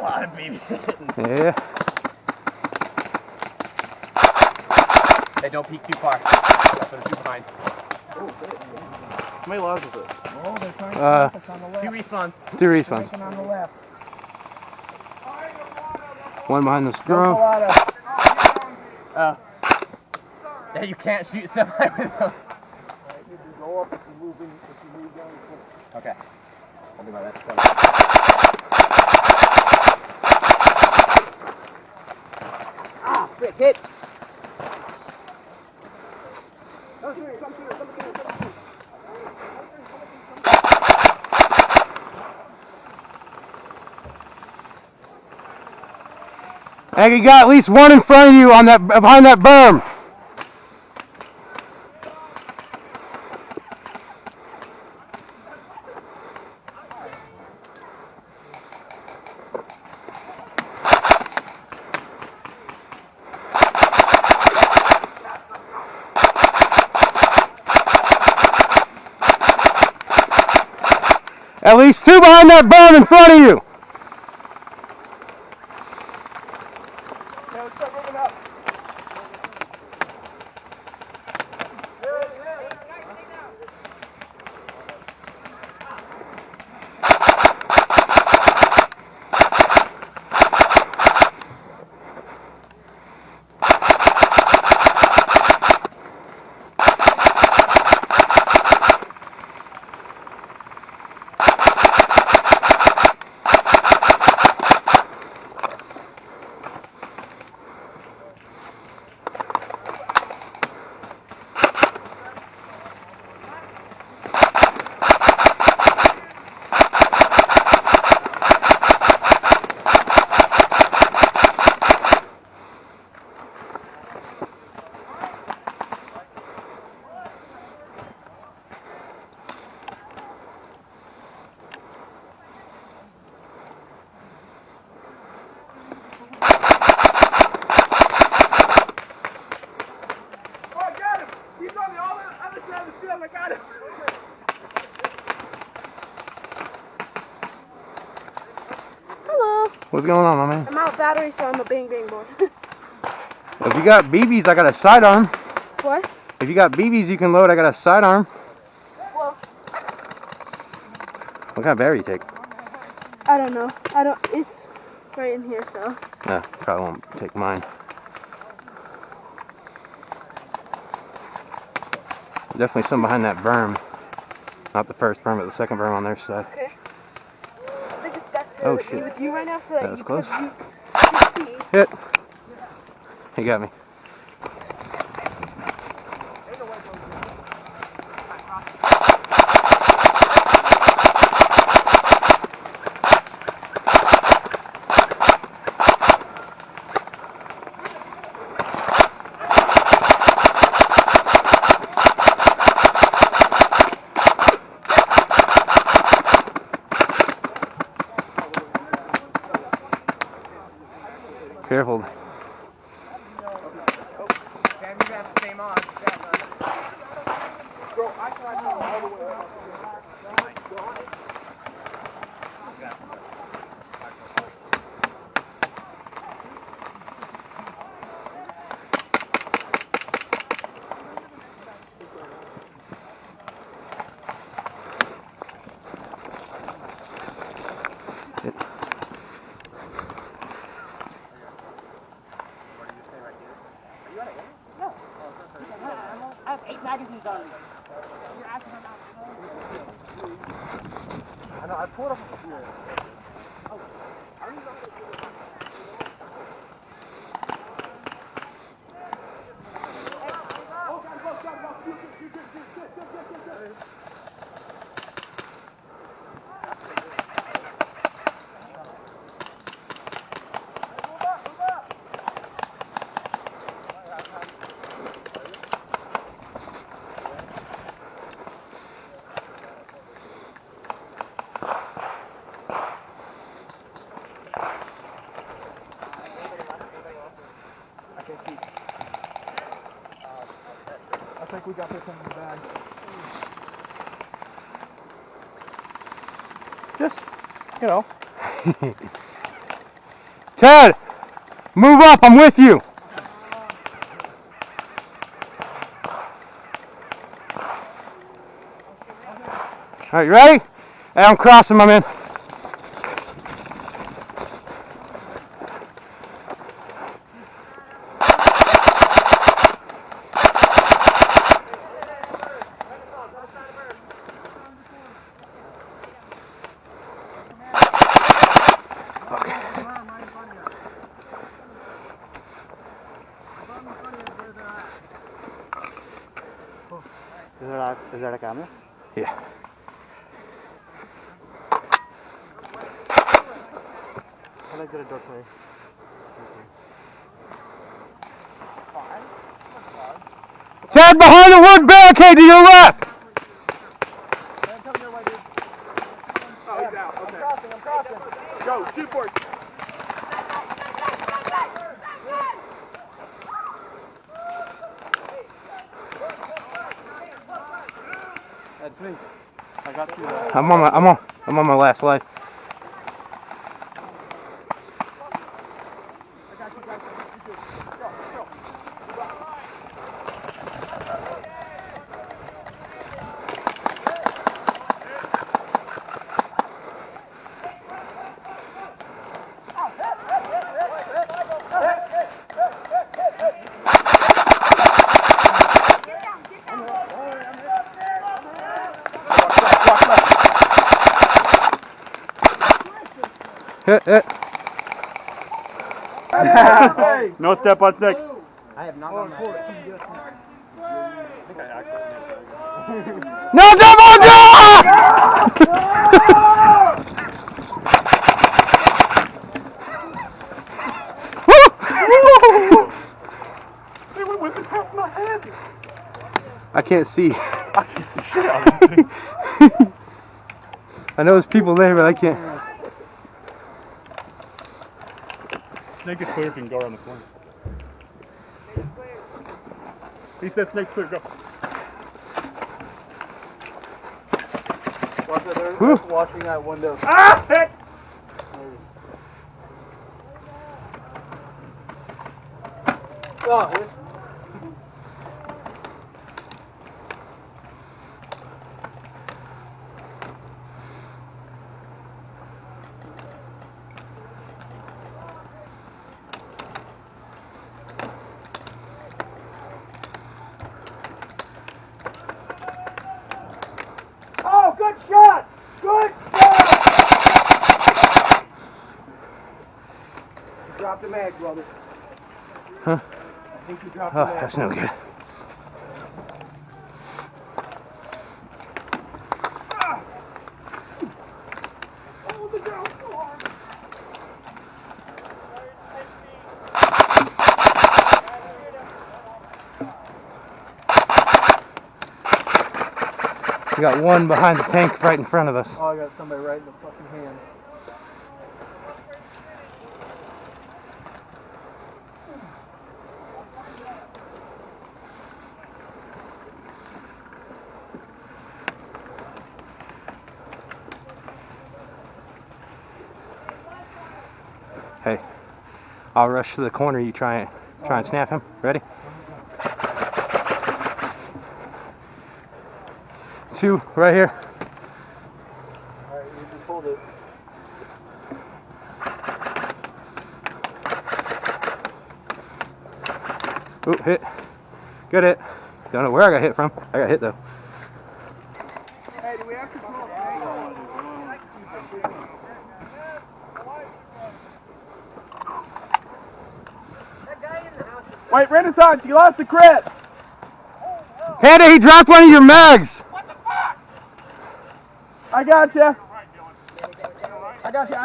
lot of BB hitting. Yeah. Hey, don't peek too far. That's what it's behind. How many logs is it? Oh, they're trying to focus on the left. 2 respawns. 2 respawns. Taking on the left. One behind the scrum. Yeah, you can't shoot semi with those. Go up if you move in, if you move down. Okay. I'll do my best. Ah, frick, hit! And you got at least one in front of you on that behind that berm. At least 2 behind that berm in front of you. What's going on, my man? I'm out of battery, so I'm a bang bang board. If you got BBs, I got a sidearm. What? If you got BBs, you can load. I got a sidearm. Well, What kind of battery you take? I don't know. It's right in here, so. Yeah, probably won't take mine. Definitely some behind that berm. Not the first berm, but the second berm on their side. Okay. I think it's best to Oh, be shit. with you right now so that, That was you close. can see. Hit. He got me. Careful. I have 8 magazines on me. You're asking about I know, I pulled up a few. Oh, I don't know. I think we got this one in the bag. Just, you know. Ted, move up. I'm with you. All right, you ready? Hey, I'm crossing, my man. Is that a camera? Yeah. I like the dot side. Ted, behind the wood barricade to your left. Oh, he's out. Okay. I'm crossing. Go, shoot for it. That's me. I got you. I'm on my last life. Hit. No step on stick. I have not done that. I think I accidentally. No double jump! They went whipping past my head. I can't see. I can see shit out of this thing. I know there's people there, but I can't. Snake is clear, can go around the corner. He said snake's clear, go. Watch it, they're watching that window. Ah! Hit! Oh, Oh, good shot! Good shot! You dropped the mag, brother. Huh? I think you dropped Oh, the mag. that's no good. Oh, the ground's so hard. We got one behind the tank right in front of us. Oh, I got somebody right in the fucking hand. Hey, I'll rush to the corner. You try and snap him. Ready? 2 right here. Alright, you just hold it. Ooh, hit. Good hit. Don't know where I got hit from. I got hit though. Hey, do we have control? Wait, Renaissance, you lost the crit! Panda, he dropped one of your mags! I got you. I got you.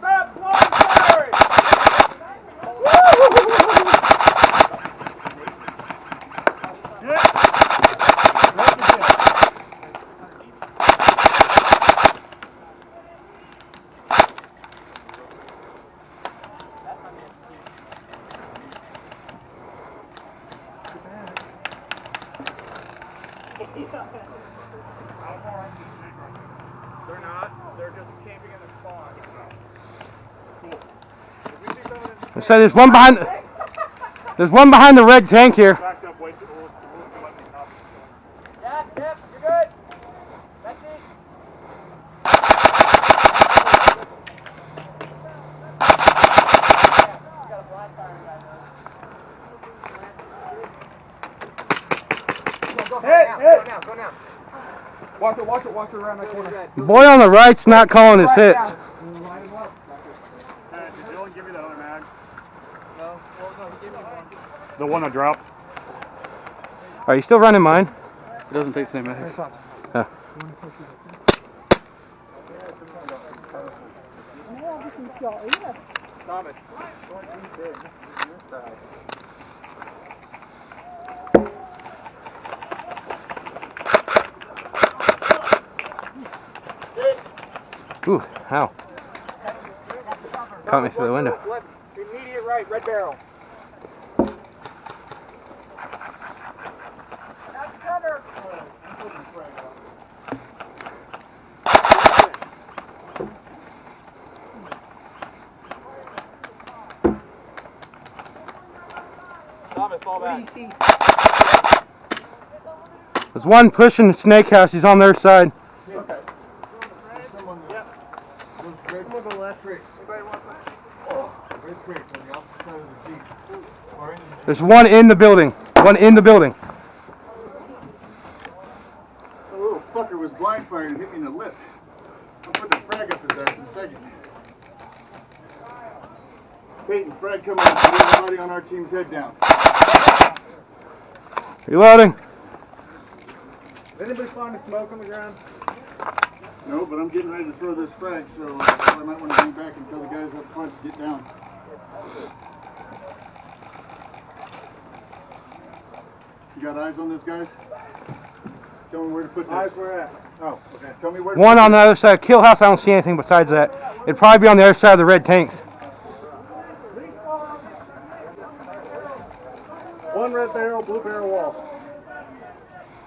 Stop blowing firing! They're not. They're just camping in the spawn. I said there's one behind. There's one behind the red tank here. Backed up way too low. Yeah, yep, you're good. That's it. You got a black tire guy though. Go, go now. Watch it around that corner. Boy on the right's not calling his hits. Did Dylan give you the other mag? No, well, no, he gave me one. The one I dropped. Are you still running mine? It doesn't take the same message. Huh. Thomas. Ooh, ow. Caught me through the window. Left, immediate right, red barrel. That's cover. Thomas, fall back. What do you see? There's one pushing the snake house. He's on their side. Okay. Someone Yep. those red We'll go left. crates. Anybody want some? Red crates on the opposite side of the Jeep. Or in the Jeep. There's one in the building. One in the building. The little fucker was blind fired and hit me in the lip. I'll put the frag up his ass in a second. Peyton, frag coming up. Put everybody on our team's head down. Reloading. Anybody find a smoke on the ground? No, but I'm getting ready to throw this frag, so I might want to hang back and tell the guys up front to get down. You got eyes on those guys? Tell me where to put this. Eyes where at? Oh, okay. Tell me where to One put on the other side. Kill house, I don't see anything besides that. It'd probably be on the other side of the red tanks. One red barrel, blue barrel wall.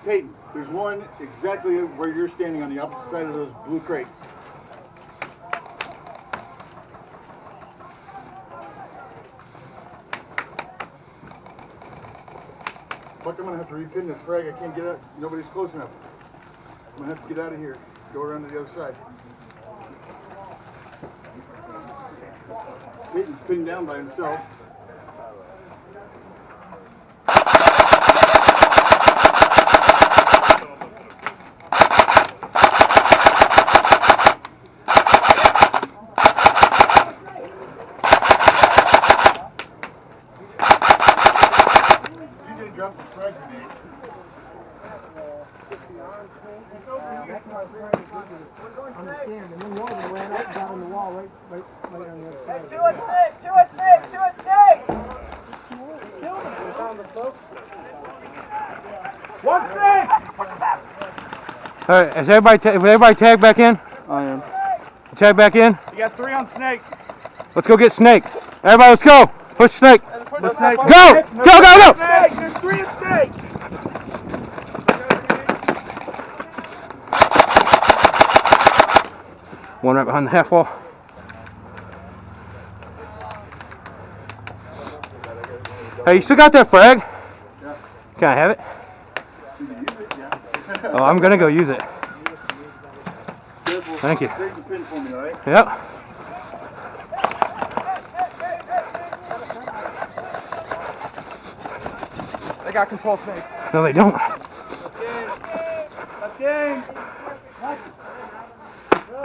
Peyton, there's one exactly where you're standing on the opposite side of those blue crates. Fuck, I'm gonna have to repin this frag. I can't get out. Nobody's close enough. I'm gonna have to get out of here. Go around to the other side. Peyton's pinned down by himself. CJ dropped the frag grenade. Understand, and then one of them ran up and got on the wall right on the other side. Two at stake! One snake! All right, is everybody tagged back in? I am. Tag back in? You got 3 on snake. Let's go get snake. Everybody, let's go. Push snake. The snake. Go! Go, go, go! Snake! There's 3 in snake! One right behind the half wall. Hey, you still got that frag? Yeah. Can I have it? Did you use it? Yeah. Oh, I'm gonna go use it. Careful. Thank you. Save the pin for me, alright? Yep. They got control snake. No, they don't. Game.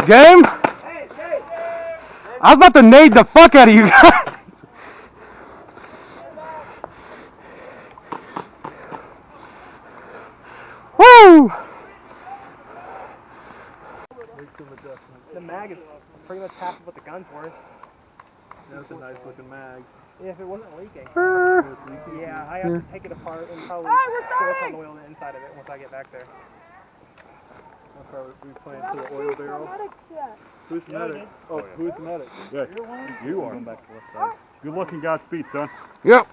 Game? I was about to nade the fuck out of you guys. Woo! The mag is pretty much half of what the gun's worth. That's a nice looking mag. Yeah, if it wasn't leaking. Uh, Yeah, I have to take it apart and probably silicone oil the inside of it once I get back there. I'll probably be playing to the oil barrel. Who's the medic? Oh, who's the medic? Good. You are. Back to the left side. Good luck and Godspeed, son. Yep.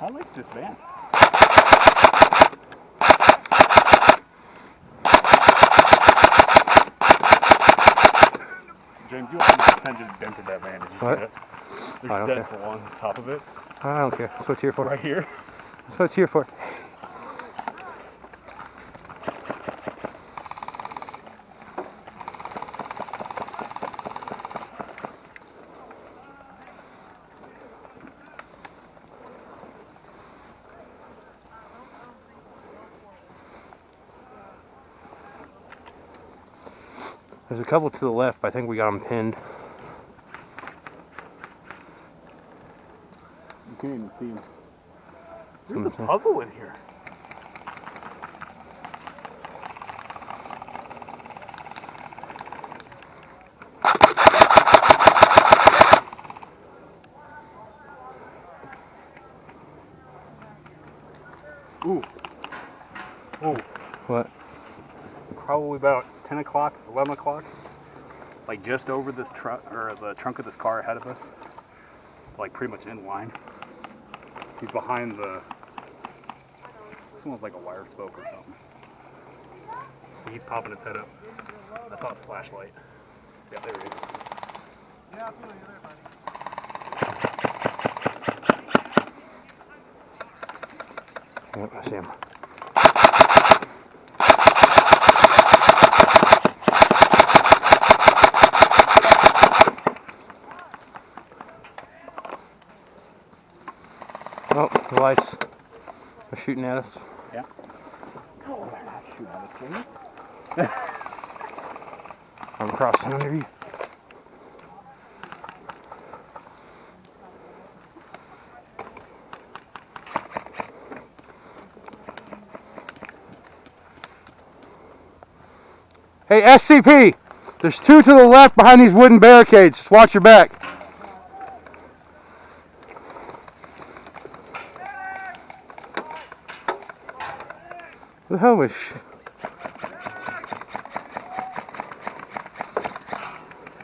I like this van. James, you 100% just dented that van. Did you What? see that? I There's don't dents care. along the top of it. I don't care. That's what it's here for. Right here. That's what it's here for. There's a couple to the left, but I think we got them pinned. You can't even see them. There's a puzzle in here. Ooh. Oh. What? Probably about 10 o'clock, 11 o'clock. Like just over this truck, or the trunk of this car ahead of us. Like pretty much in line. He's behind the, this one's like a wire spoke or something. He's popping his head up. I saw his flashlight. Yeah, there he is. Yeah, I feel you there, buddy. Yep, I see him. Oh, the lights are shooting at us. Yeah. Oh, they're not shooting at us, James. I'm crossing under you. Hey, SCP! There's two to the left behind these wooden barricades. Just watch your back. What the hell was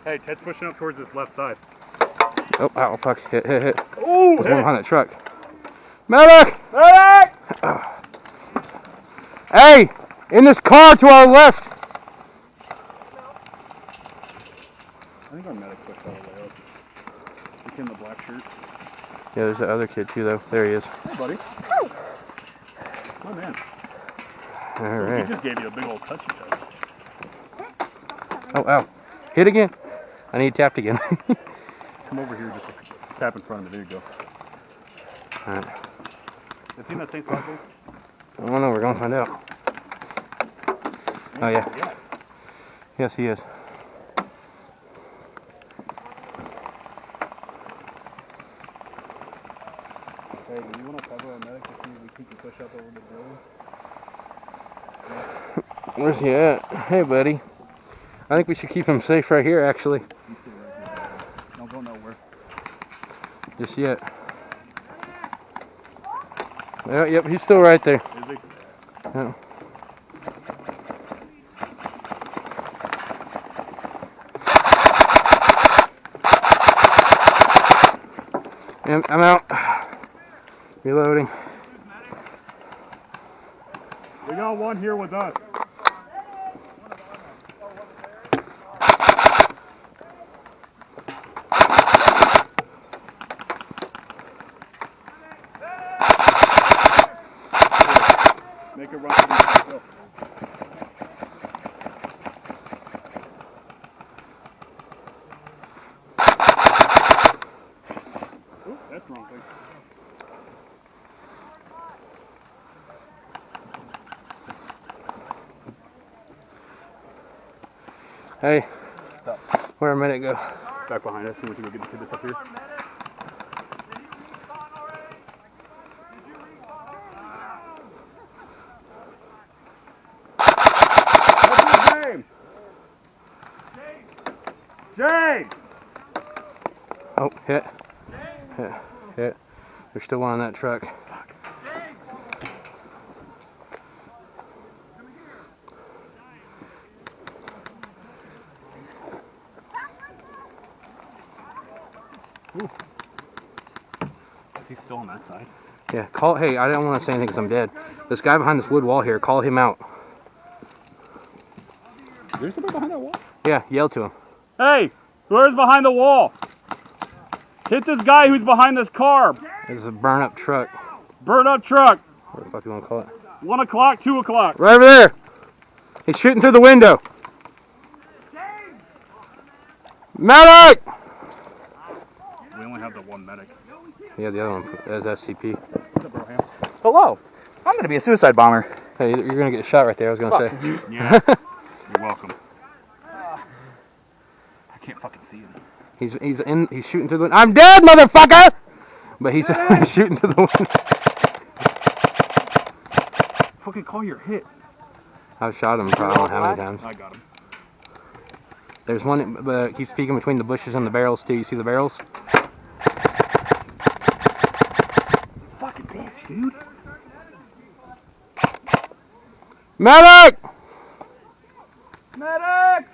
Hey, Ted's pushing up towards this left side. Oh, ow, fuck. Hit. Ooh, There's one hit. behind that truck. Medic! Medic! Hey! In this car to our left! I think our medic pushed all the way up. The kid in the black shirt. Yeah, there's that other kid too, though. There he is. Hey, buddy. Oh, man. Alright. He just gave you a big old touchy touch. Oh, ow. Hit again. I need tapped again. Come over here, just tap in front of me. There you go. Alright. Is he in that same spot, Dave? I don't know, we're gonna find out. Oh, yeah. Yes, he is. Hey, do you want to cover our medic to see if he can push up over the building? Where's he at? Hey, buddy. I think we should keep him safe right here, actually. Don't go nowhere. Just yet. Yeah, yep, he's still right there. Is he? Yeah. I'm out. Reloading. We got one here with us. Make it run. Go. Ooh, that's wrong thing. Hey, Stop. where'd our medic go? Back behind us, and we can go get the kid that's up here. What's his name? James! Oh, hit. Hit. There's still one on that truck. Is he still on that side? Yeah, call. Hey, I don't want to say anything because I'm dead. This guy behind this wood wall here, call him out. There's somebody behind that wall? Yeah, yell to him. Hey, whoever's behind the wall, hit this guy who's behind this car. There's a burn up truck. Burn up truck. What the fuck do you want to call it? 1 o'clock, 2 o'clock. Right over there. He's shooting through the window. Medic! We only have the one medic. Yeah, the other one is SCP. Hello. I'm going to be a suicide bomber. Hey, you're going to get shot right there, I was going to say. Yeah, you're welcome. I can't fucking see him. He's shooting through the window. I'm dead, motherfucker! But he's shooting through the window. Fucking call your hit. I've shot him probably I don't know how many times. I got him. There's one that keeps peeking between the bushes and the barrels too. You see the barrels? Fucking bitch, dude. Medic! Medic!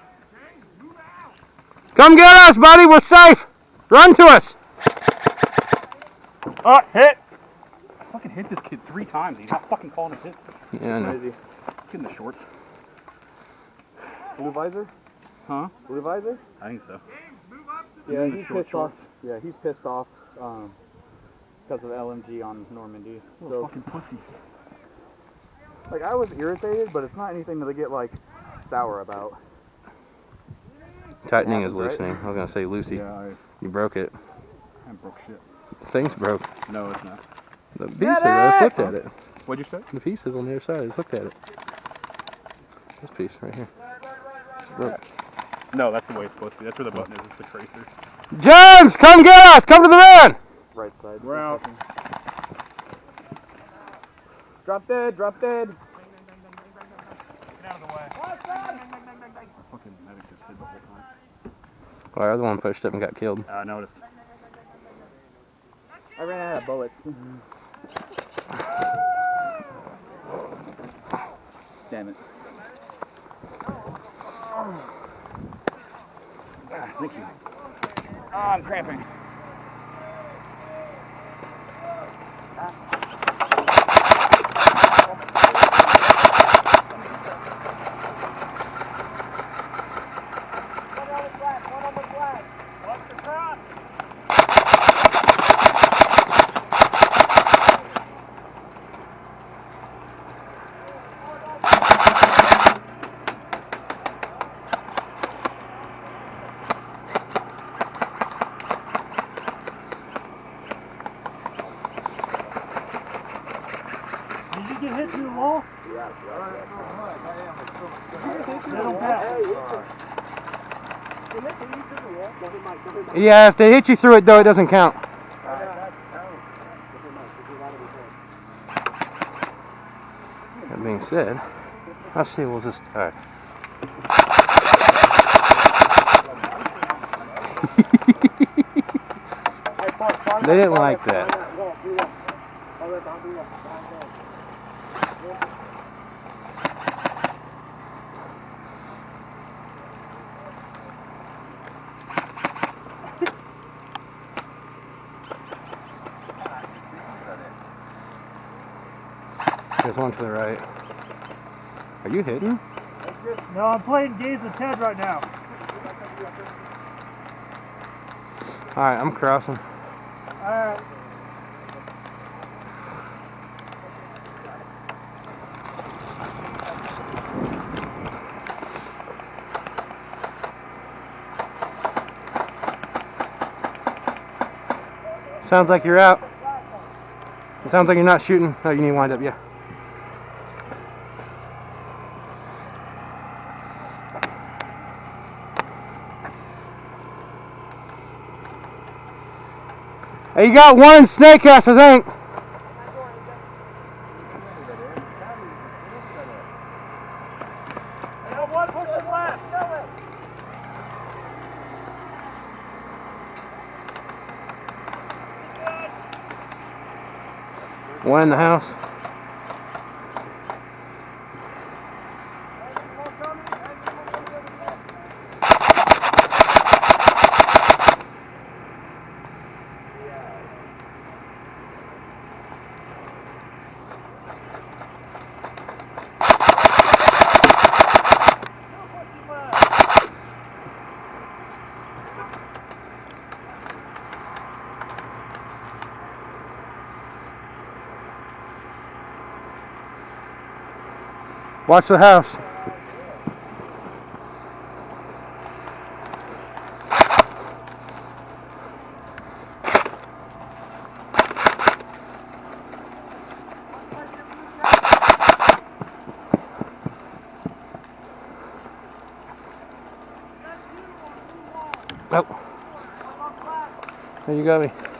Come get us, buddy. We're safe. Run to us. Oh, hit! I fucking hit this kid 3 times. He's not fucking calling his hit. Yeah, I know. Get in the shorts. Blue visor? Huh? Blue visor? I think so. Yeah, in the he's short pissed off. shorts. Yeah, he's pissed off because of LMG on Normandy. So fucking pussy. Like, I was irritated, but it's not anything that I get like sour about. Tightening is Right? loosening. I was gonna say loosey. Yeah, You broke it. I broke shit. The thing's broke. No, it's not. The piece is. I just looked at it. What'd you say? The piece is on the other side. I just looked at it. This piece right here. It's broke. No, that's the way it's supposed to be. That's where the button is. It's the tracer. James, come get us. Come to the van. Right side. We're out. Drop dead, drop dead. Get out of the way. Fucking medic just hit the whole time. Well, our other one pushed up and got killed. I noticed. I ran out of bullets. Damn it. Thank you. Oh, I'm cramping. Did you get hit through the wall? Yeah, if they hit you through it though, it doesn't count. That being said, let's see. We'll just. All right. They didn't like that. There's one to the right. Are you hitting? No, I'm playing games with Ted right now. Alright, I'm crossing. Alright. Sounds like you're out. It sounds like you're not shooting. Oh, you need to wind up, yeah. Hey, you got one in Snake Ass, I think. One person left. One in the house. Watch the house. Oh. There you got me.